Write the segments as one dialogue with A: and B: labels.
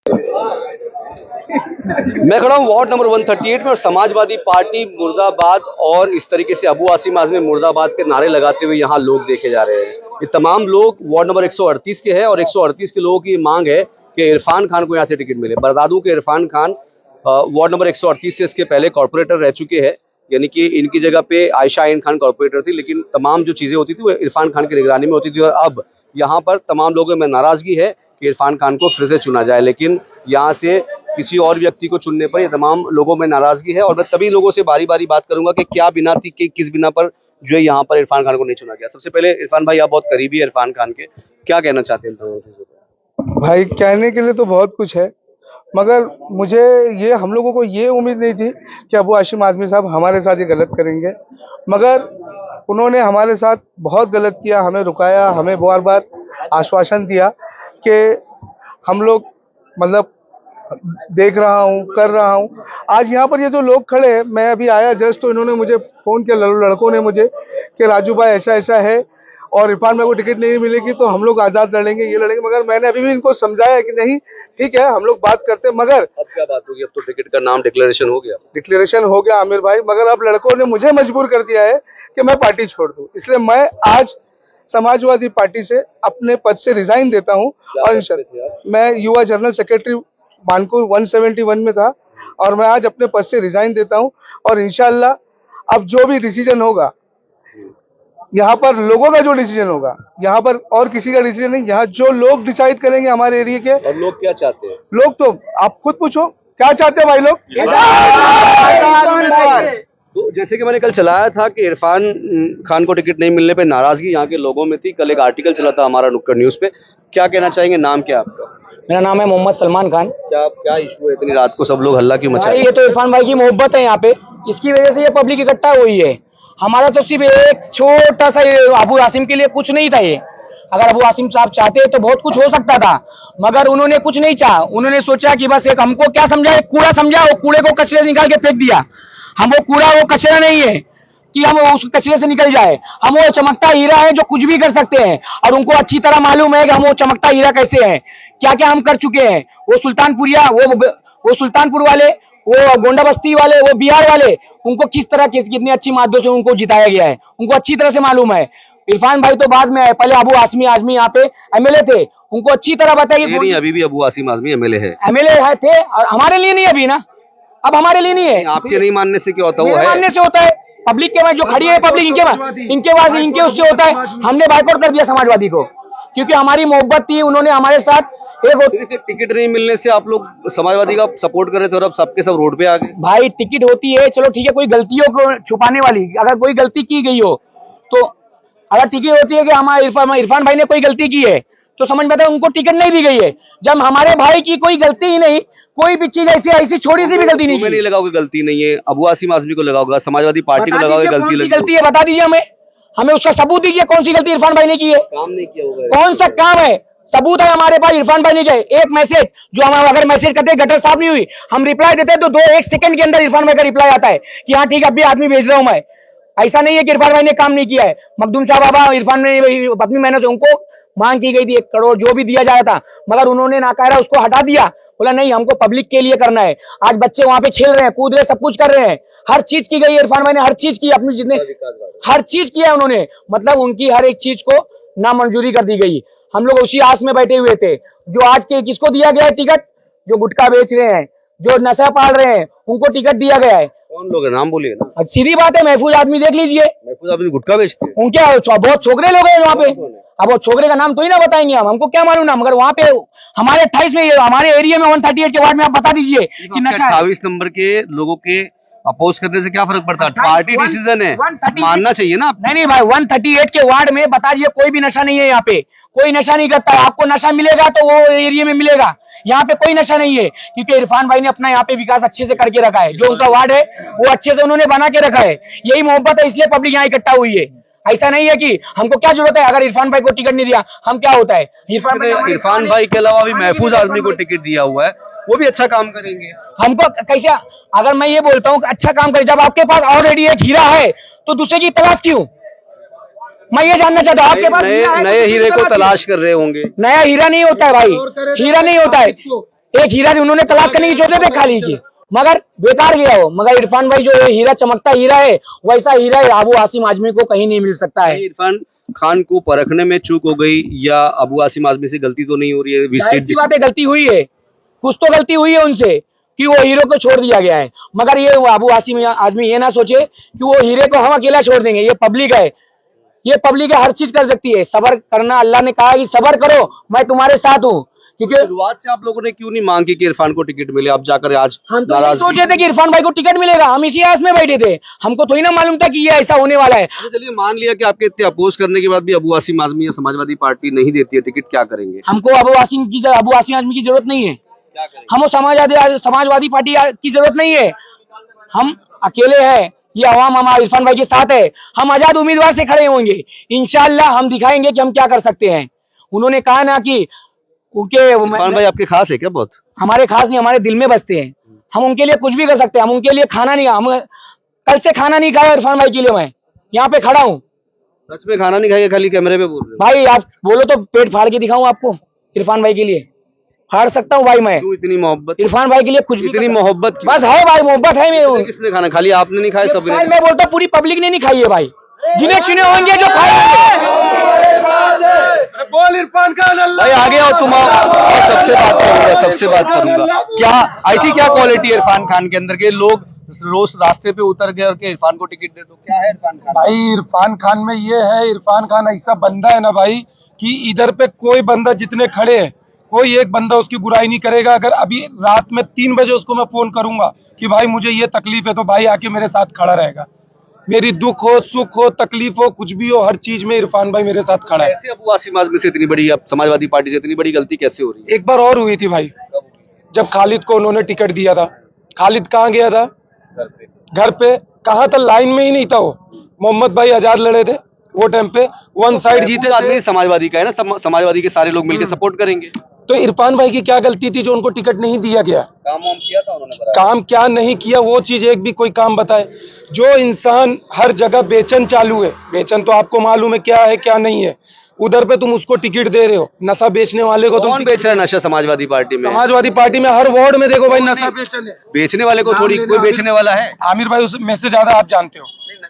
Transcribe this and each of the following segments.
A: मैं खड़ा हूँ वार्ड नंबर 138 में और समाजवादी पार्टी मुर्दाबाद और इस तरीके से अबू आसिम आजमी मुर्दाबाद के नारे लगाते हुए यहाँ लोग देखे जा रहे हैं। ये तमाम लोग वार्ड नंबर 138 के हैं और 138 के लोगों की मांग है कि इरफान खान को यहाँ से टिकट मिले। बता दूं कि इरफान खान वार्ड नंबर 138 से इसके पहले कॉर्पोरेटर रह चुके हैं, यानी कि इनकी जगह पे आयशा आइन खान कॉर्पोरेटर थी, लेकिन तमाम जो चीज़ें होती थी वो इरफान खान की निगरानी में होती थी। और अब यहाँ पर तमाम लोगों में नाराज़गी है कि इरफान खान को फिर से चुना जाए, लेकिन यहाँ से किसी और व्यक्ति को चुनने पर ये तमाम लोगों में नाराज़गी है। और मैं तभी लोगों से बारी बारी बात करूंगा कि क्या बिना थी कि किस बिना पर जो है यहाँ पर इरफान खान को नहीं चुना गया। सबसे पहले इरफान भाई, आप बहुत करीबी है इरफान खान के, क्या कहना चाहते हैं?
B: भाई कहने के लिए तो बहुत कुछ है, मगर मुझे ये हम लोगों को ये उम्मीद नहीं थी कि अबू आसिम आजमी साहब हमारे साथ ये गलत करेंगे, मगर उन्होंने हमारे साथ बहुत गलत किया। हमें रुकाया, हमें बार बार आश्वासन दिया कि हम लोग मतलब देख रहा हूँ, कर रहा हूँ। आज यहाँ पर ये जो लोग खड़े हैं, मैं अभी आया जस्ट तो इन्होंने मुझे फ़ोन किया, लड़कों ने मुझे, कि राजू भाई ऐसा ऐसा है और इरफान भाई को टिकट नहीं मिलेगी तो हम लोग आज़ाद लड़ेंगे, ये लड़ेंगे। मगर मैंने अभी भी इनको समझाया कि नहीं ठीक है, हम लोग बात करते हैं। मगर
A: अब क्या बात होगी? अब तो टिकट का नाम डिक्लेरेशन हो गया
B: आमिर भाई, मगर अब लड़कों ने मुझे मजबूर कर दिया है कि मैं पार्टी छोड़ दूं। इसलिए मैं आज समाजवादी पार्टी से अपने पद से रिजाइन देता हूं और मैं युवा जनरल सेक्रेटरी मानपुर 171 में था और मैं आज अपने पद से रिजाइन देता हूं। और इंशाल्लाह अब जो भी डिसीजन होगा, यहाँ पर लोगों का जो डिसीजन होगा, यहाँ पर और किसी का डिसीजन नहीं, यहाँ जो लोग डिसाइड करेंगे हमारे एरिया के।
A: और लोग क्या चाहते हैं?
B: लोग तो आप खुद पूछो क्या चाहते हैं भाई लोग।
A: तो जैसे कि मैंने कल चलाया था कि इरफान खान को टिकट नहीं मिलने पे नाराजगी यहाँ के लोगों में थी। कल एक आर्टिकल चला था हमारा नुक्कड़ न्यूज पे, क्या कहना चाहेंगे? नाम क्या आपका?
C: मेरा नाम है मोहम्मद सलमान खान।
A: क्या इशू है? इतनी रात को सब लोग हल्ला क्यों मचा रहे हैं?
C: ये तो इरफान भाई की मोहब्बत है यहाँ पे, इसकी वजह से ये पब्लिक इकट्ठा हुई है। हमारा तो सिर्फ एक छोटा सा अबू आसिम के लिए कुछ नहीं था। ये अगर अबू आसिम साहब चाहते तो बहुत कुछ हो सकता था, मगर उन्होंने कुछ नहीं चाहा। उन्होंने सोचा कि बस एक हमको क्या समझा, एक कूड़ा समझा, वो कूड़े को कचरे से निकाल के फेंक दिया। हम वो कूड़ा, वो कचरा नहीं है कि हम उस कचरे से निकल जाए। हम वो चमकता हीरा है जो कुछ भी कर सकते हैं, और उनको अच्छी तरह मालूम है कि हम वो चमकता हीरा कैसे हैं, क्या क्या हम कर चुके हैं। वो सुल्तानपुरिया, वो सुल्तानपुर वाले, वो गोंडा बस्ती वाले, वो बिहार वाले, उनको किस तरह कितनी अच्छी माध्यम से उनको जिताया गया है, उनको अच्छी तरह से मालूम है। इरफान भाई तो बाद में आए, पहले अबू आसिम आजमी यहाँ पे एमएलए थे, उनको अच्छी तरह बताइए।
A: अभी भी अबू आसिम आजमी एमएलए है
C: थे, और हमारे लिए नहीं अभी ना, अब हमारे लिए नहीं है।
A: आपके नहीं मानने से क्या होता है? वो है
C: मानने से होता है, पब्लिक के जो खड़ी है पब्लिक, इनके उससे होता है। हमने बाइकआउट कर दिया समाजवादी को, क्योंकि हमारी मोहब्बत थी। उन्होंने हमारे साथ
A: सिर्फ एक टिकट नहीं मिलने से आप लोग समाजवादी का सपोर्ट कर रहे थे और अब सबके सब रोड पे आ गए।
C: भाई टिकट होती है, चलो ठीक है, कोई गलतियों को छुपाने वाली, अगर कोई गलती की गई हो तो, अगर टिकट होती है कि हमारे इरफान भाई ने कोई गलती की है तो समझ में आता है उनको टिकट नहीं दी गई है। जब हमारे भाई की कोई गलती ही नहीं, कोई भी चीज ऐसी छोटी सी भी गलती नहीं
A: लगाओगे, गलती नहीं है, अबू आसिम आजमी को लगाओगे, समाजवादी पार्टी को लगाओगे,
C: गलती है बता दीजिए हमें उसका सबूत दीजिए, कौन सी गलती इरफान भाई ने की है।
A: काम नहीं किया होगा,
C: कौन सा काम है, सबूत है हमारे पास। इरफान भाई ने किया एक मैसेज, जो हम अगर मैसेज करते गटर साफ नहीं हुई, हम रिप्लाई देते तो 1 सेकंड के अंदर इरफान भाई का रिप्लाई आता है कि हाँ ठीक है, अभी आदमी भेज रहा हूं मैं। ऐसा नहीं है कि इरफान भाई ने काम नहीं किया है। मखदूम साहब बाबा इरफान ने अपनी मेहनत से, उनको मांग की गई थी 1 करोड़ जो भी दिया जाया था, मगर उन्होंने नाकारा उसको हटा दिया। बोला नहीं, हमको पब्लिक के लिए करना है। आज बच्चे वहां पे खेल रहे हैं, कूद रहे, सब कुछ कर रहे हैं, हर चीज की गई है। इरफान भाई ने हर चीज की, अपनी जितने हर चीज किया है उन्होंने, मतलब उनकी हर एक चीज को नामंजूरी कर दी गई। हम लोग उसी आस में बैठे हुए थे। जो आज के किसको दिया गया है टिकट? जो गुटखा बेच रहे हैं, जो नशा पाल रहे हैं, उनको टिकट दिया गया है।
A: कौन लोग है? नाम बोलिए ना।
C: सीधी बात है, महफूज आदमी देख लीजिए।
A: महफूज आदमी गुटखा बेचते हैं?
C: उनके बहुत छोकरे लोग हैं वहाँ पे। अब वो छोकरे का नाम तो ही ना बताएंगे हमको क्या मालूम ना, मगर वहाँ पे हमारे 28 में, हमारे एरिया में 138 के वार्ड में आप बता दीजिए कि नशा
A: 28 नंबर के लोगों के अपोज करने से क्या फर्क पड़ता है? पार्टी डिसीजन है, मानना चाहिए ना।
C: नहीं भाई, 138 के वार्ड में बता दीजिए कोई भी नशा नहीं है। यहाँ पे कोई नशा नहीं करता है। आपको नशा मिलेगा तो वो एरिया में मिलेगा, यहाँ पे कोई नशा नहीं है, क्योंकि इरफान भाई ने अपना यहाँ पे विकास अच्छे से करके रखा है। जो उनका वार्ड है वो अच्छे से उन्होंने बना के रखा है। यही मोहब्बत है, इसलिए पब्लिक यहाँ इकट्ठा हुई है। ऐसा नहीं है कि हमको क्या जरूरत है, अगर इरफान भाई को टिकट नहीं दिया हम क्या होता है।
A: इरफान भाई के अलावा भी महफूज आदमी को टिकट दिया हुआ है, वो भी अच्छा काम करेंगे।
C: हमको कैसे, अगर मैं ये बोलता हूँ कि अच्छा काम करे, जब आपके पास ऑलरेडी एक हीरा है तो दूसरे की तलाश क्यों? मैं ये जानना चाहता हूँ, आपके पास
A: नए हीरे को तलाश कर रहे होंगे।
C: नया हीरा नहीं होता है भाई, हीरा नहीं होता है। एक हीरा उन्होंने तलाश करने की सोचे थे खाली की, मगर बेकार गया वो। मगर इरफान भाई जो है हीरा, चमकता हीरा है, वैसा हीरा है अबू आसिम आजमी को कहीं नहीं मिल सकता है।
A: इरफान खान को परखने में चूक हो गई या अबू आसिम आजमी से गलती तो नहीं हो रही है?
C: जाहिर सी बात है गलती हुई है, कुछ तो गलती हुई है उनसे कि वो हीरो को छोड़ दिया गया है। मगर ये अबू आसिम आजमी ये ना सोचे कि वो हीरे को हम अकेला छोड़ देंगे। ये पब्लिक है, ये पब्लिक है, हर चीज कर सकती है। सबर करना, अल्लाह ने कहा कि सबर करो, मैं तुम्हारे साथ हूँ। क्योंकि
A: शुरुआत से आप लोगों ने क्यों नहीं मांग की कि इरफान को टिकट मिले? आप जाकर आज
C: हम तो नहीं
A: नाराज
C: सोचे थे कि इरफान भाई को टिकट मिलेगा, हम इसी आस में बैठे थे। हमको थोड़ी ना मालूम था कि ये ऐसा होने वाला है।
A: अच्छा, चलिए मान लिया कि आपके इतने अपोज करने के बाद भी अबू आसिम आजमी या समाजवादी पार्टी नहीं देती है टिकट, क्या करेंगे?
C: हमको अबू आसिम आजमी की जरूरत नहीं है,
A: क्या करेंगे?
C: हमको समाजवादी पार्टी की जरूरत नहीं है। हम अकेले हैं, ये अवाम हमारे इरफान भाई के साथ है। हम आजाद उम्मीदवार से खड़े होंगे, इंशाल्लाह हम दिखाएंगे कि हम क्या कर सकते हैं। उन्होंने कहा ना कि उनके
A: इरफान भाई आपके खास है क्या बहुत?
C: हमारे खास नहीं, हमारे दिल में बसते हैं। हम उनके लिए कुछ भी कर सकते हैं। हम उनके लिए खाना नहीं, हम कल से खाना नहीं खाया इरफान भाई के लिए। मैं यहाँ पे खड़ा हूँ
A: सच में खाना नहीं खाएगा, खाली कैमरे पे बोल रहे
C: भाई। आप बोलो तो पेट फाड़ के दिखाऊं आपको, इरफान भाई के लिए फाड़ सकता हूँ भाई मैं।
A: हो? क्यों इतनी मोहब्बत?
C: इरफान भाई के लिए कुछ भी
A: इतनी
C: कर सकता
A: मोहब्बत
C: हूं। बस है भाई, मोहब्बत है मेरे।
A: किसने खाना? खाली आपने नहीं खाया, सब
C: भाई मैं बोलता हूँ पूरी पब्लिक ने नहीं खाई है भाई, गिने चुने होंगे जो खाएंगे।
D: बोल इरफान खान
A: भाई आगे आओ तुम आओ, और सबसे बात करूंगा। क्या ऐसी क्या क्वालिटी है इरफान खान के अंदर के लोग रोज रास्ते पे उतर गए और के इरफान को टिकट दे दो? क्या है इरफान खान?
D: भाई इरफान खान में ये है, इरफान खान ऐसा बंदा है ना भाई कि इधर पे कोई बंदा जितने खड़े हैं, कोई एक बंदा उसकी बुराई नहीं करेगा। अगर अभी रात में 3 बजे उसको मैं फोन करूंगा कि भाई मुझे ये तकलीफ है, तो भाई आके मेरे साथ खड़ा रहेगा। मेरी दुख हो, सुख हो, तकलीफ हो, कुछ भी हो, हर चीज में इरफान भाई मेरे साथ खड़ा है।
A: कैसे अबू आसिम आजमी से इतनी बड़ी, अब समाजवादी पार्टी से इतनी बड़ी गलती कैसे हो रही है?
D: एक बार और हुई थी भाई, जब खालिद को उन्होंने टिकट दिया था। खालिद कहाँ गया था? घर पे। कहाँ था? लाइन में ही नहीं था वो। मोहम्मद भाई आजाद लड़े थे वो टाइम पे, वन साइड जीते
A: आदमी
D: थे।
A: समाजवादी का है ना, समाजवादी के सारे लोग मिलकर सपोर्ट करेंगे।
D: तो इरफान भाई की क्या गलती थी जो उनको टिकट नहीं दिया गया?
A: काम वाम किया था उन्होंने बराबर।
D: काम क्या नहीं किया, वो चीज एक भी कोई काम बताए। जो इंसान हर जगह बेचन चालू है, बेचन तो आपको मालूम है क्या है क्या नहीं है, उधर पे तुम उसको टिकट दे रहे हो। नशा बेचने वाले को तुम
A: कौन बेच रहा है नशा समाजवादी पार्टी में?
D: समाजवादी पार्टी में हर वार्ड में देखो भाई नशा बेचन है।
A: बेचने वाले को थोड़ी कोई बेचने वाला है?
D: आमिर भाई उसमें से ज्यादा आप जानते हो।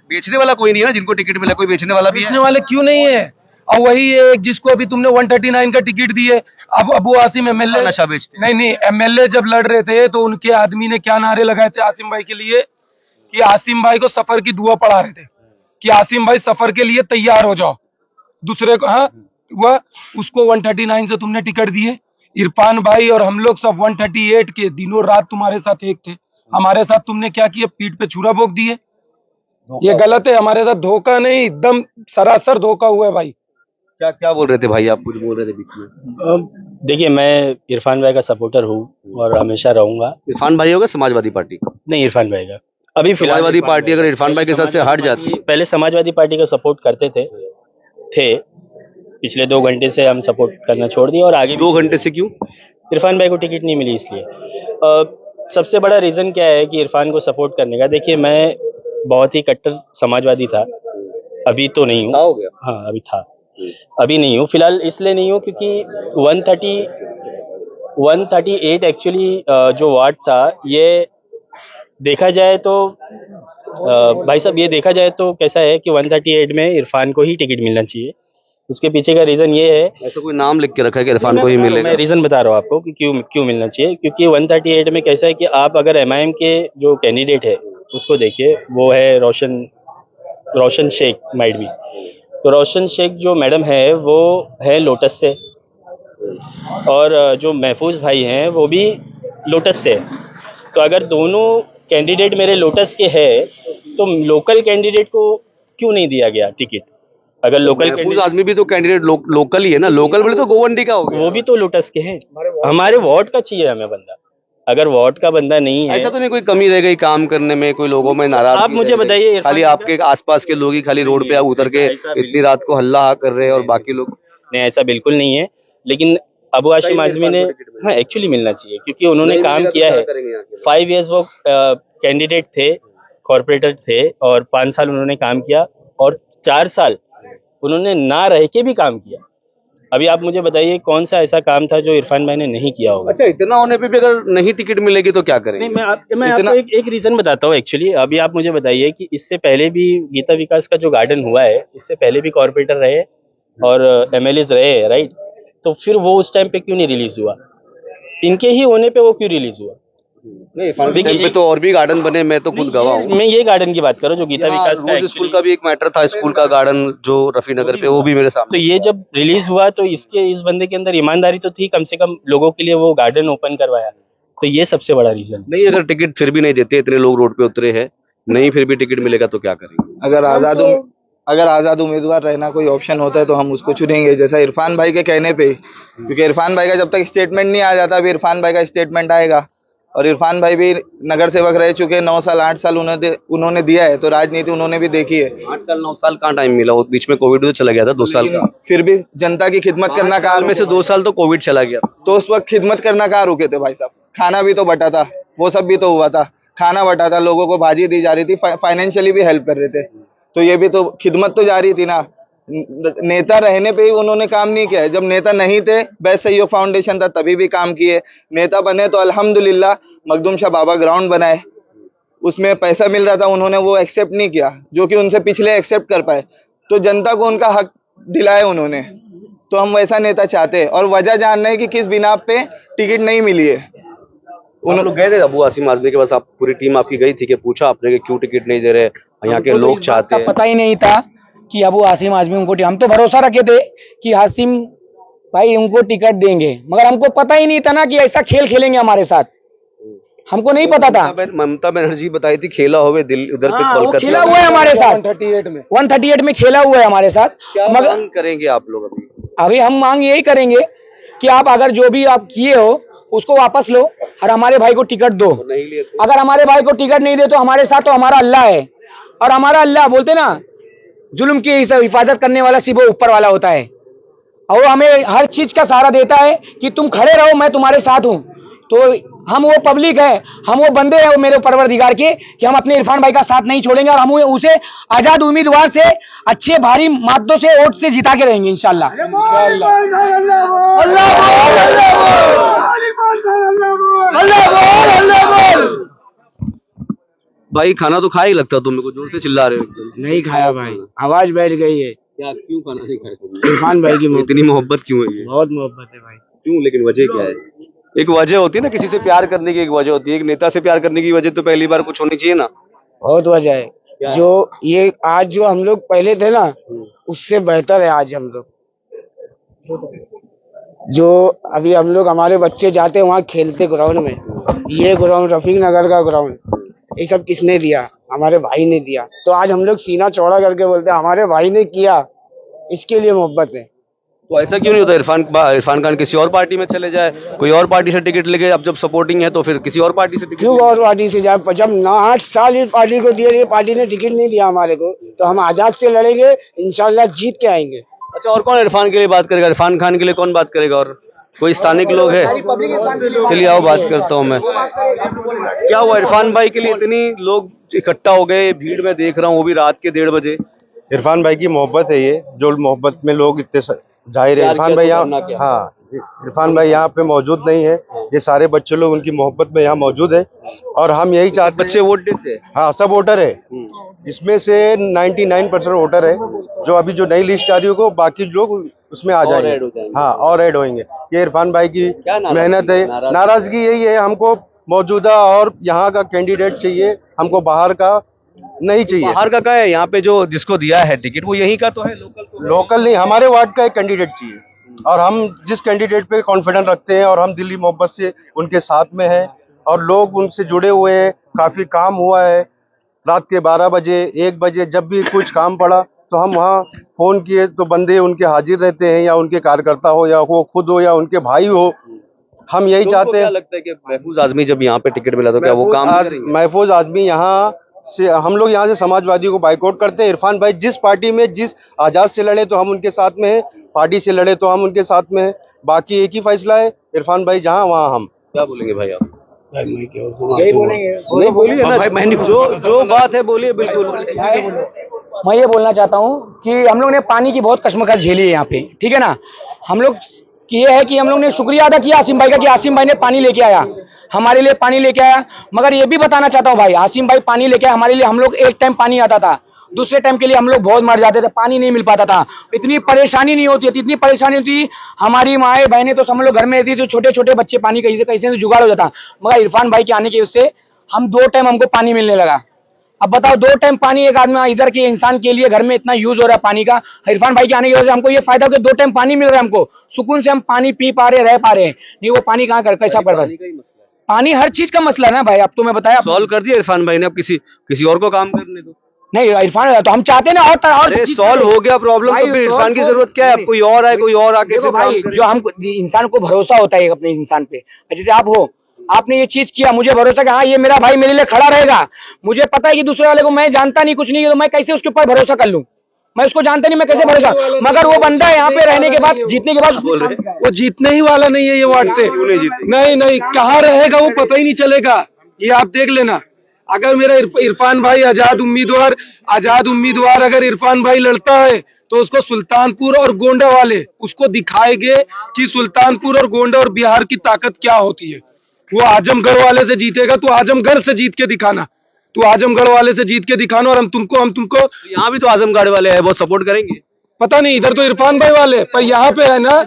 A: बेचने वाला कोई नहीं है ना, जिनको टिकट मिला कोई बेचने वाला भी
D: बेचने
A: है।
D: वाले क्यों नहीं है? और वही एक जिसको अभी तुमने 139 का टिकट दिए, अब अबू आसिम एमएलए
A: नशा बेचते
D: नहीं एमएलए जब लड़ रहे थे तो उनके आदमी ने क्या नारे लगाए थे आसिम भाई के लिए कि आसिम भाई को सफर की दुआ पढ़ा रहे थे कि आसिम भाई सफर के लिए तैयार हो जाओ। दूसरे को हाँ वह उसको 139 से तुमने टिकट दिए। इरफान भाई और हम लोग सब 138 के दिनों रात तुम्हारे साथ एक थे। हमारे साथ तुमने क्या किया? पीठ पे छुरा भोंक दिए। ये गलत है। हमारे साथ धोखा नहीं, एकदम सरासर धोखा हुआ है भाई।
A: क्या क्या बोल रहे थे भाई? आप कुछ बोल रहे थे बीच में।
E: देखिए, मैं इरफान भाई का सपोर्टर हूँ और हमेशा रहूंगा।
A: इरफान भाई होगा समाजवादी पार्टी?
E: नहीं, इरफान भाई का अभी फिलहाल
A: समाजवादी
E: इरफान
A: पार्टी
E: भाई
A: अगर इरफान भाई के साथ से हट जाती,
E: पहले समाजवादी पार्टी का सपोर्ट करते थे पिछले 2 घंटे से हम सपोर्ट करना छोड़ दिए और आगे
A: 2 घंटे से क्यों?
E: इरफान भाई को टिकट नहीं मिली इसलिए। सबसे बड़ा रीज़न क्या है कि इरफान को सपोर्ट करने का? देखिए, मैं बहुत ही कट्टर समाजवादी था, अभी तो नहीं हूँ।
A: हो गया।
E: हाँ, अभी था, अभी नहीं हूँ। फिलहाल इसलिए नहीं हूँ क्योंकि 138 एक्चुअली जो वार्ड था, ये देखा जाए तो भाई साहब ये देखा जाए तो कैसा है कि 138 में इरफान को ही टिकट मिलना चाहिए। उसके पीछे का रीज़न ये है,
A: ऐसा कोई नाम लिख के रखा है कि इरफान को ही मिलेगा?
E: मैं रीज़न बता रहा हूँ आपको कि क्यों मिलना चाहिए। क्योंकि 138 में कैसा है कि आप अगर एमआईएम के जो कैंडिडेट है उसको देखिए, वो है रोशन शेख माइट भी। तो रोशन शेख जो मैडम है वो है लोटस से, और जो महफूज भाई हैं वो भी लोटस से। तो अगर दोनों कैंडिडेट मेरे लोटस के हैं तो लोकल कैंडिडेट को क्यों नहीं दिया गया टिकट? अगर लोकल
A: महफूज आदमी भी तो कैंडिडेट लोकल ही है ना, लोकल बोले तो गोवंडी का हो गया।
E: वो भी तो लोटस के हैं। हमारे वार्ड का चाहिए हमें बंदा। अगर वार्ड का बंदा नहीं है,
A: ऐसा तो नहीं कोई कमी रह गई काम करने में, कोई लोगों में नाराज?
E: आप मुझे बताइए, इरफान
A: खाली आपके आसपास के लोग ही खाली रोड पे उतर के इतनी रात को हल्ला कर रहे हैं और बाकी लोग?
E: नहीं, ऐसा बिल्कुल नहीं है। लेकिन अबू आसिम आजमी ने हाँ एक्चुअली मिलना चाहिए क्योंकि उन्होंने काम किया है। 5 इयर्स वो कैंडिडेट थे, कॉर्पोरेटर थे, और 5 साल उन्होंने काम किया, और 4 साल उन्होंने ना रह के भी काम किया। अभी आप मुझे बताइए कौन सा ऐसा काम था जो इरफान भाई ने नहीं किया होगा।
A: अच्छा, इतना होने पे भी अगर नहीं टिकट मिलेगी तो क्या करेंगे?
E: नहीं, मैं आपको एक रीजन बताता हूँ एक्चुअली। अभी आप मुझे बताइए कि इससे पहले भी गीता विकास का जो गार्डन हुआ है, इससे पहले भी कॉर्पोरेटर रहे और एमएलएज रहे, राइट? तो फिर वो उस टाइम पे क्यों नहीं रिलीज हुआ? इनके ही होने पे वो क्यों रिलीज हुआ?
A: नहीं, इरफान के टाइम पे तो और भी गार्डन बने, मैं तो खुद गवाह हूँ।
E: मैं ये गार्डन की बात कर रहा हूँ जो गीता विकास का
A: रोज स्कूल का भी एक मैटर था, स्कूल का गार्डन जो रफी नगर पे, वो भी मेरे
E: तो
A: सामने।
E: ये जब रिलीज हुआ तो इस बंदे के अंदर ईमानदारी तो थी, कम से कम लोगों के लिए वो गार्डन ओपन करवाया। तो ये सबसे बड़ा रीजन।
A: नहीं, अगर टिकट फिर भी नहीं देते, इतने लोग रोड पे उतरे हैं, नहीं फिर भी टिकट मिलेगा तो क्या करेंगे?
F: अगर आज़ाद उम्मीदवार रहना कोई ऑप्शन होता है तो हम उसको चुनेंगे, जैसा इरफान भाई के कहने पे ही। क्योंकि इरफान भाई का जब तक स्टेटमेंट नहीं आ जाता, अभी इरफान भाई का स्टेटमेंट आएगा। और इरफान भाई भी नगर सेवक रह चुके, 9 साल 8 साल उन्होंने दिया है, तो राजनीति उन्होंने भी देखी है।
A: 8 साल 9 साल कहाँ टाइम मिला? वो बीच में कोविड तो चला गया था 2 साल का।
F: फिर भी जनता की खिदमत करना
A: 5 साल
F: कहाँ,
A: में से 2 साल तो कोविड चला गया।
F: तो उस वक्त खिदमत करना कहाँ रुके थे भाई साहब? खाना भी तो बटा था, वो सब भी तो हुआ था। खाना बटा था, लोगों को भाजी दी जा रही थी, फाइनेंशियली भी हेल्प कर रहे थे। तो ये भी तो खिदमत तो जारी थी ना। नेता रहने पे ही उन्होंने काम नहीं किया है। जब नेता नहीं थे, बेस्ट सहयोग फाउंडेशन था, तभी भी काम किए। नेता बने तो अल्हम्दुलिल्लाह मखदूम शाह बाबा ग्राउंड बनाए, उसमें पैसा मिल रहा था, उन्होंने वो एक्सेप्ट नहीं किया, जो कि उनसे पिछले एक्सेप्ट कर पाए। तो जनता को उनका हक दिलाया उन्होंने। तो हम वैसा नेता चाहते हैं। और वजह जानना है कि किस बिना पे टिकट नहीं मिली है।
A: उन लोग गए थे अबू आसिम आजमी के पास, आप पूरी टीम आपकी गई थी कि पूछा आपने कि क्यों टिकट नहीं दे रहे, यहाँ के लोग चाहते हैं?
C: पता ही नहीं था कि अबू आसिम आजमी उनको, हम तो भरोसा रखे थे कि आसिम भाई उनको टिकट देंगे, मगर हमको पता ही नहीं था ना कि ऐसा खेल खेलेंगे हमारे साथ। हमको नहीं पता था।
A: ममता बनर्जी बताई थी खेला हुए दिल उधर पे
C: हाँ, वो
A: कोलकाता
C: खेला हुआ है हमारे साथ 138 में खेला हुआ है हमारे साथ।
A: क्या
C: मगर
A: मांग करेंगे आप लोग अभी?
C: अभी हम मांग यही करेंगे कि आप अगर जो भी आप किए हो उसको वापस लो और हमारे भाई को टिकट दो।
A: नहीं लिए तो?
C: अगर हमारे भाई को टिकट नहीं दे तो हमारे साथ तो हमारा अल्लाह है, और हमारा अल्लाह बोलते ना जुल्म की हिफाजत करने वाला सिर्फ वो ऊपर वाला होता है, और वो हमें हर चीज का सहारा देता है कि तुम खड़े रहो, मैं तुम्हारे साथ हूँ। तो हम वो पब्लिक है, हम वो बंदे हैं वो मेरे परवरदिगार के, कि हम अपने इरफान भाई का साथ नहीं छोड़ेंगे और हम उसे आजाद उम्मीदवार से अच्छे भारी मतों से वोट से जिता के रहेंगे इंशाल्लाह।
A: भाई खाना तो खा ही लगता तुम, को जोर से चिल्ला रहे हो एकदम।
G: नहीं खाया भाई, आवाज बैठ गई है।
A: क्या, क्यों खाना नहीं खाया तुमने?
G: इरफान भाई की
A: इतनी मोहब्बत क्यों है ये?
G: बहुत मोहब्बत है भाई।
A: क्यों, लेकिन वजह क्या है? एक वजह होती है ना, किसी से प्यार करने की एक वजह होती है, एक नेता से प्यार करने की वजह तो पहली बार कुछ होनी चाहिए ना।
G: बहुत वजह है। जो ये आज जो हम लोग पहले थे ना, उससे बेहतर है आज हम लोग। जो अभी हम लोग, हमारे बच्चे जाते हैं वहाँ खेलते ग्राउंड में, ये ग्राउंड रफीक नगर का ग्राउंड, ये सब किसने दिया? हमारे भाई ने दिया। तो आज हम लोग सीना चौड़ा करके बोलते हैं हमारे भाई ने किया, इसके लिए मोहब्बत है।
A: तो ऐसा क्यों नहीं होता इरफान खान किसी और पार्टी में चले जाए, कोई और पार्टी से टिकट लेके, अब जब सपोर्टिंग है तो फिर किसी और पार्टी से टिकट
G: क्यों और पार्टी से जाए? जब 8 साल इस पार्टी को दिए, पार्टी ने टिकट नहीं दिया हमारे को, तो हम आजाद से लड़ेंगे, इंशाल्लाह जीत के आएंगे।
A: अच्छा, और कौन इरफान के लिए बात करेगा? इरफान खान के लिए कौन बात करेगा? और कोई स्थानिक लोग है? चलिए आओ बात करता हूँ मैं। क्या हुआ इरफान भाई के लिए इतनी लोग इकट्ठा हो गए, भीड़ में देख रहा हूँ, वो भी रात के 1:30 बजे।
H: इरफान भाई की मोहब्बत है ये, जो मोहब्बत में लोग इतने जाहिर है। इरफान भाई यहाँ, हाँ, इरफान भाई यहाँ पे मौजूद नहीं है, ये सारे बच्चे लोग उनकी मोहब्बत में यहाँ मौजूद है। और हम यही चाहते,
A: बच्चे वोट देते हैं?
H: हाँ, सब वोटर है, इसमें से 99% वोटर है। जो अभी जो नई लिस्ट आ रही हो, बाकी लोग उसमें आ जाएंगे। हाँ, और ऐड होंगे। ये इरफान भाई की मेहनत है। नाराजगी यही है, हमको मौजूदा और यहाँ का कैंडिडेट चाहिए, हमको बाहर का नहीं चाहिए।
A: बाहर का क्या है? यहाँ पे जो जिसको दिया है टिकट वो यहीं का तो है,
H: लोकल नहीं, हमारे वार्ड का एक कैंडिडेट चाहिए। और हम जिस कैंडिडेट पे कॉन्फिडेंस रखते हैं और हम दिल्ली मोहब्बत से उनके साथ में हैं और लोग उनसे जुड़े हुए हैं, काफी काम हुआ है। रात के 12 बजे 1 बजे जब भी कुछ काम पड़ा तो हम वहाँ फोन किए तो बंदे उनके हाजिर रहते हैं, या उनके कार्यकर्ता हो, या वो खुद हो, या उनके भाई हो। हम यही चाहते हैं।
A: लगता है कि महफूज आजमी जब यहाँ पे टिकट मिला तो क्या वो काम करेंगे?
H: महफूज आजमी यहाँ से, हम लोग यहाँ से समाजवादी को बाइकआउट करते हैं। इरफान भाई जिस पार्टी में, जिस आजाद से लड़े तो हम उनके साथ में हैं, पार्टी से लड़े तो हम उनके साथ में हैं। बाकी एक ही फैसला है, इरफान भाई जहाँ वहाँ हम।
A: क्या बोलेंगे भाई आप?
C: यही बोलेंगे।
A: नहीं बोलिए ना भाई, मैंने जो बात है बोलिए, बिल्कुल।
C: मैं ये बोलना चाहता हूँ कि हम लोग ने पानी की बहुत कश्मकश झेली है यहाँ पे, ठीक है ना। हम लोग ये है कि हम लोग ने शुक्रिया अदा किया आसिम भाई का कि आसिम भाई ने पानी लेके आया, हमारे लिए पानी लेके आया। मगर ये भी बताना चाहता हूँ भाई, आसिम भाई पानी लेके आया हमारे लिए, हम लोग एक टाइम पानी आता था, दूसरे टाइम के लिए हम लोग बहुत मर जाते थे, पानी नहीं मिल पाता था, इतनी परेशानी नहीं होती थी, इतनी परेशानी होती। हमारी माएँ बहनें तो सब लोग घर में रहती थी, जो छोटे छोटे बच्चे पानी कैसे कैसे से जुगाड़ हो जाता। मगर इरफान भाई के आने की वजह से हम 2 टाइम हमको पानी मिलने लगा। अब बताओ 2 टाइम पानी एक आदमी इधर के इंसान के लिए घर में इतना यूज हो रहा है पानी का, इरफान भाई के आने की वजह से हमको ये फायदा हो कि 2 टाइम पानी मिल रहा है हमको, सुकून से हम पानी पी पा रहे, रह पा रहे हैं। नहीं वो पानी कहाँ कर कैसा पड़ रहा है, पानी हर चीज का मसला है ना भाई। अब तो मैं बताया
A: सॉल्व कर दिया इरफान भाई ने, अब किसी और को काम करने दो।
C: नहीं इरफान तो हम चाहते हैं ना और
A: अरे
C: चीज़
A: सॉल्व
C: करें।
A: हो गया प्रॉब्लम,
C: भाई,
A: तो फिर इरफान की
C: solve
A: जरूरत क्या है? अब
C: नहीं।
A: कोई और आए, कोई और आके
C: देखो
A: फिर काम
C: भाई,
A: करे।
C: जो हमको इंसान को भरोसा होता है अपने इंसान पे, जैसे आप हो, आपने ये चीज किया, मुझे भरोसा कि हाँ ये मेरा भाई मेरे लिए खड़ा रहेगा। मुझे पता है कि दूसरे वाले को मैं जानता नहीं, कुछ नहीं, तो मैं कैसे उसके ऊपर भरोसा कर लूं? मैं उसको जानता नहीं, मैं कैसे भरोसा? मगर वो बंदा है यहाँ पे रहने के बाद, जीतने के बाद
A: बोल रहे हैं।
D: वो जीतने ही वाला नहीं है ये वार्ड से।
A: क्यों नहीं जीते?
D: नहीं, कहाँ रहेगा वो पता ही नहीं चलेगा, ये आप देख लेना। अगर मेरा इरफान भाई आजाद उम्मीदवार अगर इरफान भाई लड़ता है तो उसको सुल्तानपुर और गोंडा वाले उसको दिखाएंगे कि सुल्तानपुर और गोंडा और बिहार की ताकत क्या होती है। वो आजमगढ़ वाले से जीतेगा तो आजमगढ़ से जीत के दिखाना, तू आजमगढ़ वाले से जीत के दिखाना, और हम तुमको
A: यहाँ भी तो आजमगढ़ वाले हैं, बहुत सपोर्ट करेंगे।
D: पता नहीं, इधर तो इरफान भाई वाले, पर यहाँ पे है ना,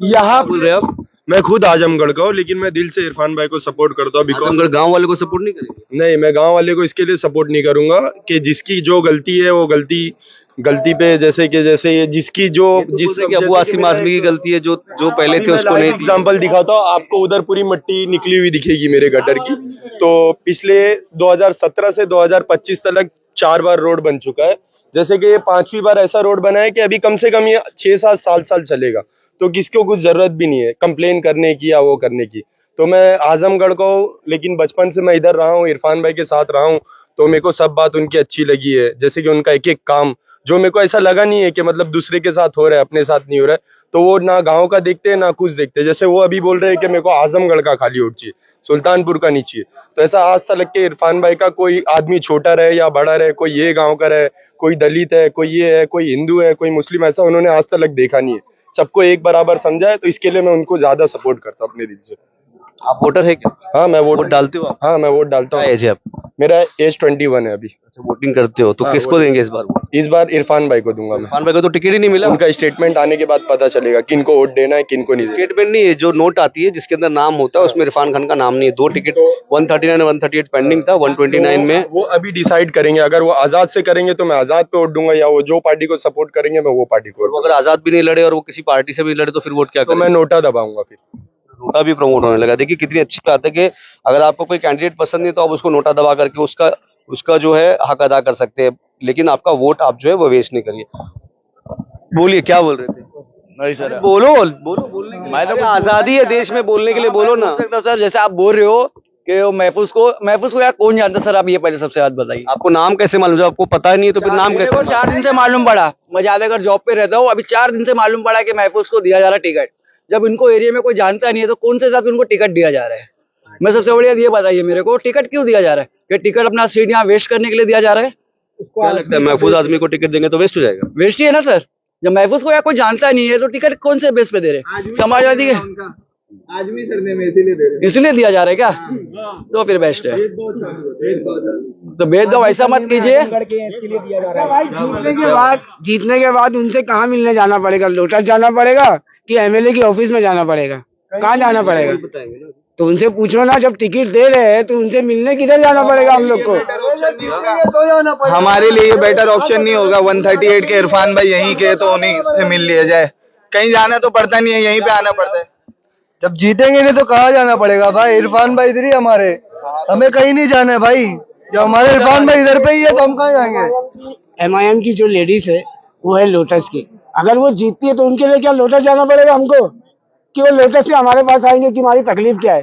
D: यहाँ
A: बोल रहे हैं आप
H: मैं खुद आजमगढ़ का हूँ, लेकिन मैं दिल से इरफान भाई को सपोर्ट करता हूँ। बिकॉज
A: आजमगढ़ गांव वाले को सपोर्ट नहीं करेंगे?
H: नहीं, मैं गांव वाले को इसके लिए सपोर्ट नहीं करूंगा कि जिसकी जो गलती है वो गलती पे जैसे ये जिसकी जो जिस
A: कि अबू आसिम आजमी की गलती है, जो पहले थे उसको नहीं दी।
H: एग्जाम्पल दिखाता हूँ आपको, उधर पूरी मिट्टी निकली हुई दिखेगी मेरे गटर की। तो पिछले 2017 से 2025 तक 4 बार रोड बन चुका है। जैसे कि ये 5वीं बार ऐसा रोड बना है कि अभी कम से कम ये 6-7 साल चलेगा। तो किसको कुछ जरूरत भी नहीं है कंप्लेन करने की या वो करने की। तो मैं आजमगढ़ को, लेकिन बचपन से मैं इधर रहा हूँ, इरफान भाई के साथ रहा हूँ, तो मेरे को सब बात उनकी अच्छी लगी है। जैसे कि उनका एक एक काम जो मेरे को ऐसा लगा नहीं है कि मतलब दूसरे के साथ हो रहा है अपने साथ नहीं हो रहा है, तो वो ना गांव का देखते हैं ना कुछ देखते हैं। जैसे वो अभी बोल रहे हैं कि मेरे को आजमगढ़ का खाली वोट चाहिए, सुल्तानपुर का नहीं चाहिए। तो ऐसा आज तक के इरफान भाई का कोई आदमी छोटा रहे या बड़ा रहे, कोई ये गाँव का रहे, कोई दलित है, कोई ये है, कोई हिंदू है, कोई मुस्लिम, ऐसा उन्होंने आज तक देखा नहीं है। सबको एक बराबर समझा है, तो इसके लिए मैं उनको ज्यादा सपोर्ट करता हूँ अपने दिल से।
A: आप वोटर है क्या?
H: हाँ, मैं
A: वोट डालते हो आप?
H: हाँ, मैं वोट डालता
A: क्या
H: हूँ।
A: एज है आप?
H: मेरा एज 21 है अभी।
A: अच्छा, वोटिंग करते हो तो
H: हाँ,
A: किसको देंगे इस बार वोट?
H: इस बार इरफान भाई को दूंगा मैं।
A: इरफान भाई को तो टिकट ही नहीं मिला।
H: उनका स्टेटमेंट आने के बाद पता चलेगा किनको वोट देना है, किनको नहीं देना।
A: स्टेटमेंट नहीं है, जो नोट आती है जिसके अंदर नाम होता है उसमें इरफान खान का नाम नहीं है। 2 टिकट 139 और 138 पेंडिंग था, 129 में
H: वो अभी डिसाइड करेंगे। अगर वो आजाद से करेंगे तो मैं आजाद पे वोट दूंगा, या वो जो पार्टी को सपोर्ट करेंगे मैं वो पार्टी को वोट
A: वो अगर आजाद भी नहीं लड़े और वो किसी पार्टी से भी लड़े तो फिर वोट क्या
H: दूंगा। तो मैं
A: करेंगे?
H: नोटा दबाऊंगा फिर।
A: नोटा भी प्रमोट होने लगा। देखिए कितनी अच्छी बात है कि अगर आपको कोई कैंडिडेट पसंद नहीं तो आप उसको नोटा दबा करके उसका जो है हक अदा कर सकते हैं, लेकिन आपका वोट आप जो है वो वेस्ट नहीं करिए। बोलिए, क्या बोल रहे थे?
I: नहीं सर,
A: बोलो बोलने के लिए।
I: मैं तो
A: अरे आजादी है देश में, बोलने के लिए बोलो ना।
I: बोल सकता हूँ सर। जैसे आप बोल रहे हो कि वो महफूज को यार कौन जानता सर, आप ये पहले सबसे बात बताइए।
A: आपको नाम कैसे मालूम? जब आपको पता ही नहीं है तो फिर नाम
I: मेरे
A: कैसे
I: को 4 दिन से मालूम पड़ा, मैं ज्यादातर जॉब पे रहता हूँ, अभी 4 दिन से मालूम पड़ा कि महफूज को दिया जा रहा है टिकट। जब इनको एरिया में कोई जानता नहीं है तो कौन से हिसाब से उनको टिकट दिया जा रहा है? मैं सबसे बढ़िया ये बताइए मेरे को, टिकट क्यों दिया जा रहा है? कि टिकट अपना सीट यहाँ वेस्ट करने के लिए दिया जा रहा है?
A: क्या लगता है महफूज आदमी को टिकट देंगे तो वेस्ट हो जाएगा?
I: वेस्ट ही है ना सर। जब महफूज को या कोई जानता नहीं है तो टिकट कौन से बेस पे दे रहे? समाजवादी के
F: आजमी सर ने इसीलिए दे रहे
I: इसलिए दिया जा रहा है क्या? तो फिर बेस्ट है। तो भेदभाव ऐसा मत कीजिए।
G: अच्छा भाई, जीतने के बाद उनसे कहाँ मिलने जाना पड़ेगा? लोटस जाना पड़ेगा कि एमएलए की ऑफिस में जाना पड़ेगा? कहाँ जाना पड़ेगा? तो उनसे पूछो ना, जब टिकट दे रहे हैं तो उनसे मिलने किधर जाना पड़ेगा हम लोग को?
F: हमारे लिए ये बेटर ऑप्शन नहीं होगा 138 के इरफान भाई यहीं के, तो उन्हीं से मिल लिया जाए। कहीं जाना तो पड़ता नहीं है, यहीं पे आना पड़ता है।
B: जब जीतेंगे नहीं तो कहाँ जाना पड़ेगा भाई? इरफान भाई इधर ही हमारे, हमें कहीं नहीं जाना है भाई। जब हमारे इरफान भाई इधर पे ही है तो हम कहाँ जाएंगे?
G: एमआईएम की जो लेडीज है वो है लोटस की, अगर वो जीतती है तो उनके लिए क्या लोटस जाना पड़ेगा हमको? कि वो लोटस से हमारे पास आएंगे कि हमारी तकलीफ क्या है?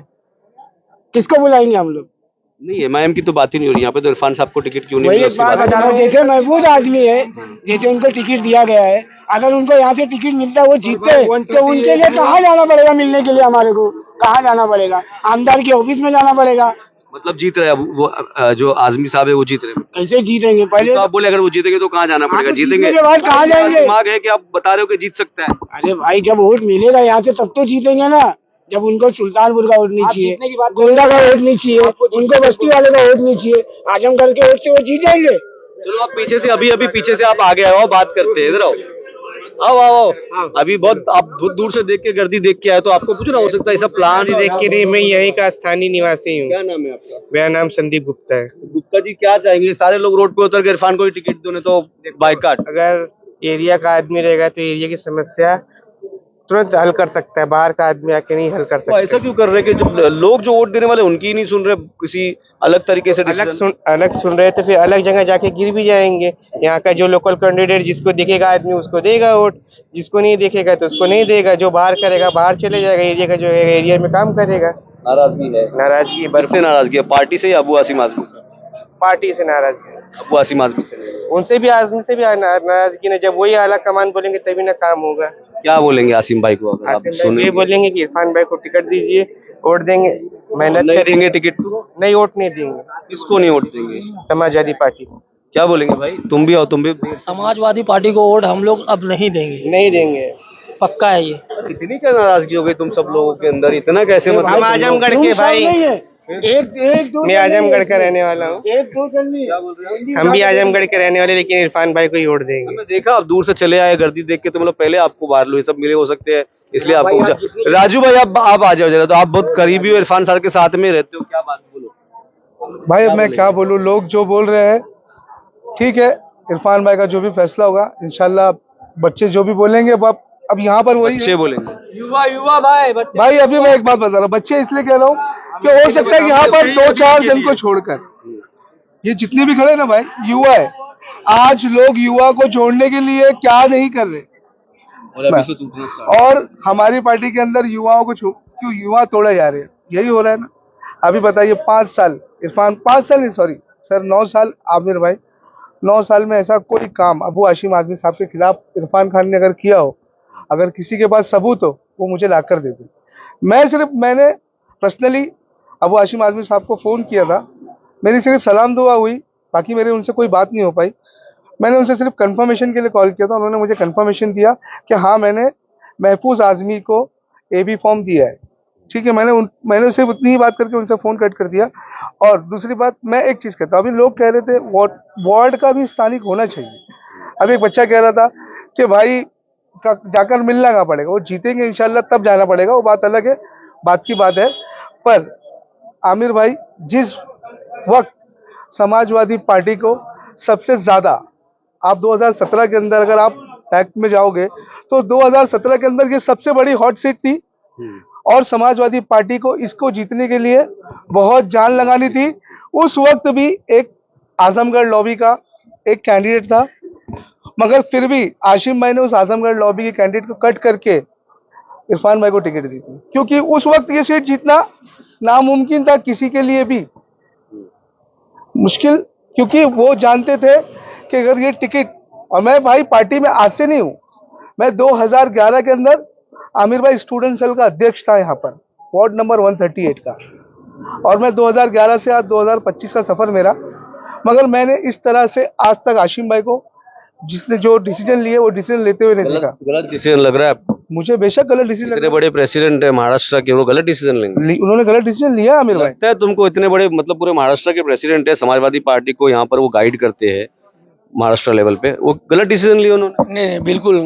G: किसको बुलाएंगे हम लोग?
A: नहीं, एमआईएम की तो बात ही नहीं हो रही यहाँ पे। तो इरफान साहब को टिकट क्यों नहीं
G: वही
A: मिला?
G: एक बात बता रहा हूँ, जैसे महफूज आदमी है, जैसे उनको टिकट दिया गया है, अगर उनको यहाँ से टिकट मिलता है, वो जीतते हैं, तो उनके लिए कहाँ जाना पड़ेगा मिलने के लिए? हमारे को कहाँ जाना पड़ेगा? आमदार के ऑफिस में जाना पड़ेगा?
A: मतलब जीत रहे हैं अब वो जो आजमी साहब है वो जीत रहे हैं।
G: कैसे जीतेंगे पहले?
A: तो आप बोले अगर वो जीतेंगे तो कहाँ जाना पड़ेगा?
G: तो
A: जीतेंगे
G: जीतने के बाद कहाँ जाएंगे?
A: दिमाग है कि आप बता रहे हो कि जीत सकता है।
G: अरे भाई जब वोट मिलेगा यहाँ से तब तो जीतेंगे ना। जब उनको सुल्तानपुर का वोट नहीं
C: आप
G: चाहिए,
C: जीतने की बात
G: गोंडा का वोट नहीं चाहिए, उनको बस्ती वाले का वोट नहीं चाहिए, आजमगढ़ के वोट से वो जीत जाएंगे।
A: चलो आप पीछे से अभी पीछे से आप आगे आओ, बात करते हैं। इधर आओ, आओ आओ आओ। अभी बहुत आप बहुत दूर से देख के गर्दी देख के आए, तो आपको कुछ ना हो सकता है ऐसा प्लान
J: देख के नहीं, मैं यहीं का स्थानीय निवासी हूँ।
A: क्या नाम है आपका?
J: मेरा नाम संदीप गुप्ता है।
A: गुप्ता जी क्या चाहेंगे? सारे लोग रोड पे उतर के इरफान को ही टिकट दो, नहीं तो बाइकाट।
J: अगर एरिया का आदमी रहेगा तो एरिया की समस्या तुरंत हल कर सकता है, बाहर का आदमी आके नहीं हल कर
A: तो
J: सकता।
A: ऐसा क्यों कर रहे हैं कि जब लोग जो वोट देने वाले उनकी ही नहीं सुन रहे, किसी अलग तरीके से decision?
J: अलग सुन रहे तो फिर अलग जगह जाके गिर भी जाएंगे। यहाँ का जो लोकल कैंडिडेट जिसको देखेगा आदमी उसको देगा वोट, जिसको नहीं देखेगा तो उसको नहीं देगा। जो बाहर करेगा बाहर चले जाएगा, एरिया का जो है एरिया में काम करेगा।
A: नाराजगी है,
J: नाराजगी
A: बर्फ से नाराजगी है। पार्टी से या अबू आसिम आजमी से?
J: पार्टी से नाराजगी,
A: अबू आसिम आजमी से नहीं।
J: उनसे भी आजमी से भी नाराजगी ने। जब वही आला कमान बोलेंगे तभी ना काम होगा।
A: क्या बोलेंगे आसिम भाई को अगर आप
J: आसिम भाई
A: सुनेंगे?
J: ये बोलेंगे कि इरफान भाई को टिकट दीजिए, वोट देंगे, मेहनत
A: नहीं
J: करेंगे।
A: देंगे टिकट तो?
J: नहीं, वोट नहीं देंगे।
A: किसको नहीं वोट देंगे?
J: समाजवादी पार्टी को।
A: क्या बोलेंगे भाई? तुम भी आओ, तुम भी।
K: समाजवादी पार्टी को वोट हम लोग अब नहीं देंगे,
J: नहीं देंगे,
K: पक्का है ये।
A: इतनी क्या नाराजगी हो गई तुम सब लोगों के अंदर? इतना कैसे? मतलब
J: हम आजमगढ़ के भाई,
G: एक दो
J: मैं आजमगढ़ का रहने वाला हूँ।
G: एक दो चल नहीं।
J: हम भी आजमगढ़ के रहने वाले, लेकिन इरफान भाई को ही वोट देंगे।
A: हमने देखा आप दूर से चले आए, गर्दी देख के तो मतलब पहले आपको बाहर लो, ये सब मिले हो सकते हैं इसलिए आपको राजू भाई आप आ जाओ जरा। तो आप बहुत करीबी हो, इरफान सर के साथ में रहते हो, क्या बात बोलो
B: भाई अब मैं क्या बोलूँ, लोग जो बोल रहे हैं ठीक है। इरफान भाई का जो भी फैसला होगा इंशाल्लाह, बच्चे जो भी बोलेंगे अब यहाँ पर वही
A: बच्चे बोलेंगे।
C: युवा
B: भाई अभी मैं एक बात बता रहा हूँ, बच्चे इसलिए कह रहा हूँ कि हो सकता है यहाँ पर 2-4 जन को छोड़कर ये जितने भी खड़े ना भाई युवा है। आज लोग युवा को जोड़ने के लिए क्या नहीं कर रहे,
A: और अभी से टूटना स्टार्ट।
B: और हमारी पार्टी के अंदर युवाओं को क्यों युवा तोड़े जा रहे हैं, यही हो रहा है ना। अभी बताइए 5 साल इरफान, 5 साल नहीं सॉरी सर 9 साल आमिर भाई, 9 साल में ऐसा कोई काम अबू आसिम आजमी साहब के खिलाफ इरफान खान ने अगर किया हो, अगर किसी के पास सबूत हो वो मुझे ला कर दे दे। मैंने पर्सनली अबू आसिम आजमी साहब को फ़ोन किया था, मेरी सिर्फ सलाम दुआ हुई, बाकी मेरे उनसे कोई बात नहीं हो पाई। मैंने उनसे सिर्फ कंफर्मेशन के लिए कॉल किया था, उन्होंने मुझे कंफर्मेशन दिया कि हाँ मैंने महफूज आज़मी को AB फॉर्म दिया है। ठीक है, मैंने सिर्फ उतनी ही बात करके उनसे फ़ोन कट कर दिया। और दूसरी बात मैं एक चीज़ कहता हूँ, अभी लोग कह रहे थे वार्ड का भी स्थानिक होना चाहिए। अभी एक बच्चा कह रहा था कि भाई जाकर मिलना कहाँ पड़ेगा, वो जीतेंगे इंशाल्लाह तब जाना पड़ेगा, वो बात अलग है, बात की बात है। पर आमिर भाई जिस वक्त समाजवादी पार्टी को सबसे ज़्यादा, आप 2017 के अंदर अगर आप एक्ट में जाओगे तो 2017 के अंदर ये सबसे बड़ी हॉट सीट थी, और समाजवादी पार्टी को इसको जीतने के लिए बहुत जान लगानी थी। उस वक्त भी एक आजमगढ़ लॉबी का एक कैंडिडेट था, मगर फिर भी आसिम भाई ने उस आजमगढ़ लॉबी के कैंडिडेट को कट करके इरफान भाई को टिकट दी थी, क्योंकि उस वक्त ये सीट जीतना नामुमकिन था, किसी के लिए भी मुश्किल, क्योंकि वो जानते थे कि अगर ये टिकट, और मैं भाई पार्टी में आज से नहीं हूँ, मैं 2011 के अंदर आमिर भाई स्टूडेंट सेल का अध्यक्ष था यहाँ पर वार्ड नंबर 138 का, और मैं 2011 से आज 2025 का सफ़र मेरा, मगर मैंने इस तरह से आज तक आसिम भाई को जिसने जो डिसीजन लिए वो डिसीजन लेते हुए नहीं देखा।
A: गलत डिसीजन लग रहा है आपको?
B: मुझे बेशक गलत डिसीजन
A: इतने बड़े प्रेसिडेंट है महाराष्ट्र के, वो गलत डिसीजन लेंगे?
B: उन्होंने गलत डिसीजन लिया आमिर भाई।
A: लगता है तुमको इतने बड़े, मतलब पूरे महाराष्ट्र के प्रेसिडेंट है, समाजवादी पार्टी को यहाँ पर वो गाइड करते हैं महाराष्ट्र लेवल पे, वो गलत डिसीजन लिया उन्होंने?
K: नहीं बिल्कुल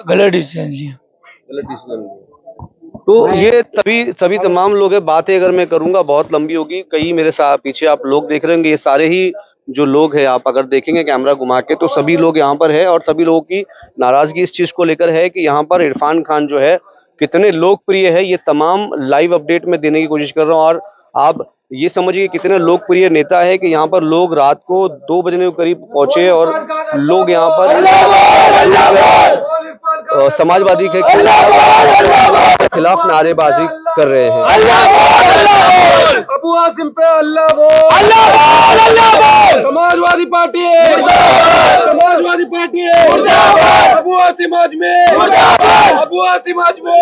K: गलत डिसीजन लिया।
A: गलत डिसीजन लिया। तो ये सभी तमाम लोग हैं। बातें अगर मैं करूंगा बहुत लंबी होगी, कई मेरे साथ पीछे आप लोग देख रहे होंगे, ये सारे ही जो लोग हैं, आप अगर देखेंगे कैमरा घुमा के तो सभी लोग यहाँ पर है, और सभी लोगों की नाराजगी इस चीज को लेकर है कि यहाँ पर इरफान खान जो है कितने लोकप्रिय है, ये तमाम लाइव अपडेट में देने की कोशिश कर रहा हूँ। और आप ये समझिए कितने लोकप्रिय नेता है कि यहाँ पर लोग रात को 2 बजने के करीब पहुंचे और लोग यहाँ पर समाजवादी के खिलाफ नारेबाजी कर रहे हैं।
D: अबू आसिम पे अल्लाह बोल, समाजवादी पार्टी है, समाजवादी पार्टी है, अबू आसिम आजमी, अबू आसिम आजमी,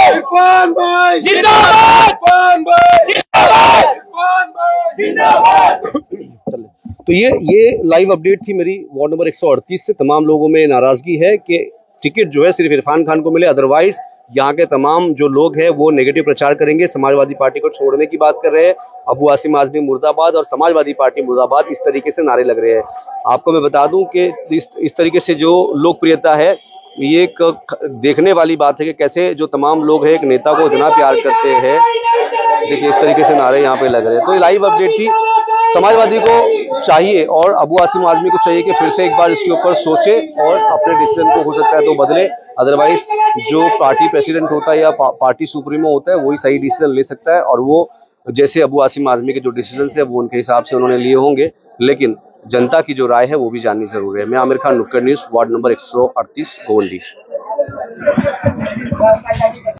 D: इरफान भाई जिंदाबाद, इरफान भाई जिंदाबाद, इरफान भाई
A: चले। तो ये लाइव अपडेट थी मेरी वार्ड नंबर 138 से। तमाम लोगों में नाराजगी है कि टिकट जो है सिर्फ इरफान खान को मिले, अदरवाइज यहाँ के तमाम जो लोग हैं वो नेगेटिव प्रचार करेंगे, समाजवादी पार्टी को छोड़ने की बात कर रहे हैं। अबू आसिम आजमी मुर्दाबाद और समाजवादी पार्टी मुर्दाबाद, इस तरीके से नारे लग रहे हैं। आपको मैं बता दूं कि इस तरीके से जो लोकप्रियता है, ये एक देखने वाली बात है कि कैसे जो तमाम लोग हैं एक नेता को इतना प्यार करते हैं। देखिए इस तरीके से नारे यहाँ पे लग रहे हैं। तो ये लाइव अपडेट थी। समाजवादी को चाहिए और अबू आसिम आजमी को चाहिए कि फिर से एक बार इसके ऊपर सोचे और अपने डिसीजन को हो सकता है तो बदले, अदरवाइज जो पार्टी प्रेसिडेंट होता है या पार्टी सुप्रीमो होता है वही सही डिसीजन ले सकता है। और वो जैसे अबू आसिम आजमी के जो डिसीजन है वो उनके हिसाब से उन्होंने लिए होंगे, लेकिन जनता की जो राय है वो भी जाननी जरूरी है। मैं आमिर खान, नुक्कड़ न्यूज़, वार्ड नंबर 138, गोवंडी।